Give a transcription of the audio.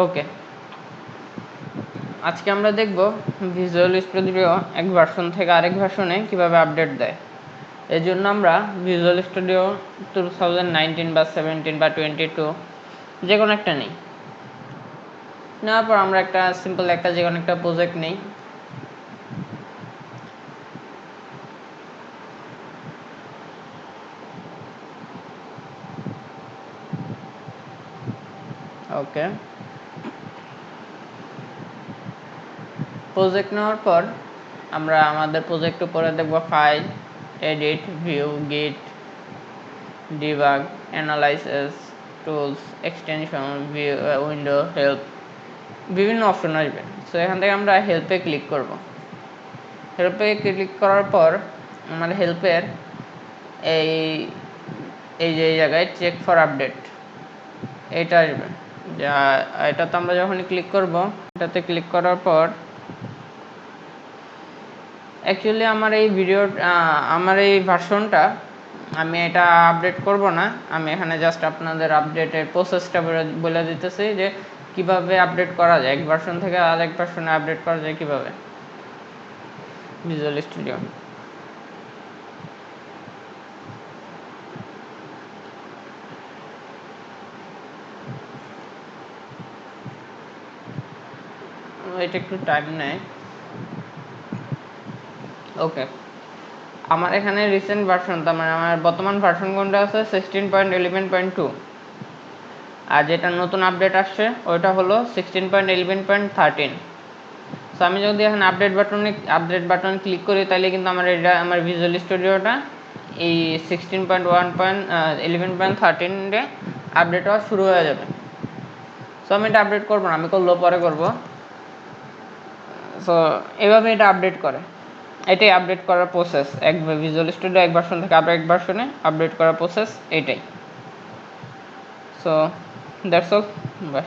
ওকে, আজকে আমরা দেখব ভিজুয়াল স্টুডিও এক ভার্সন থেকে আরেক ভার্সনে কিভাবে আপডেট দেয়। এই জন্য আমরা ভিজুয়াল স্টুডিও 2019 বা 17 বা 22 যে কোনো একটা নিই। নেওয়ার পর আমরা একটা সিম্পল যে কোনো একটা প্রজেক্ট নিই। ওকে, প্রজেক্ট নেওয়ার পর আমরা আমাদের প্রজেক্ট উপরে দেখব ফাইল, এডিট, ভিউ, গিট, debug, analysis, tools, extension, view, window, help, বিভিন্ন অপশন আসবে। সো এখান থেকে আমরা হেল্পে ক্লিক করব। হেল্পে ক্লিক করার পর আমার হেল্পের এই যে জায়গায় চেক ফর আপডেট এটা আসবে। যা এটাতে আমরা যখনই ক্লিক করব, এটাতে ক্লিক করার পর অ্যাকচুয়ালি আমার এই ভার্সনটা আমি এটা আপডেট করব না। আমি এখানে জাস্ট আপনাদের আপডেটের প্রসেসটা বলে দিতেছি যে কিভাবে আপডেট করা যায়, এক ভার্সন থেকে আরেক ভার্সনে আপডেট করা যায় কিভাবে ভিজুয়াল স্টুডিও। এটা একটু টাইম নেয়। ওকে, আমার এখানে রিসেন্ট ভার্সন, তার মানে আমার বর্তমান ভার্সন কোনটা আছে 16.11.2, আর যেটা নতুন আপডেট আসছে ওইটা হলো 16.11.13। সো আমি যদি এখন আপডেট বাটনে ক্লিক করি তাহলে কিন্তু আমার ভিজুয়াল স্টুডিওটা এই 16.11.13 আপডেট হওয়া শুরু হয়ে যাবে। সো আমি এটা আপডেট করবো না, আমি করলেও পরে করবো। সো এভাবে এটা আপডেট করে, এটাই আপডেট করার প্রসেস। ভিজুয়াল স্টুডিও এক ভার্সন থেকে আবার এক ভার্সনে আপডেট করার প্রসেস এটাই। So that's all, by.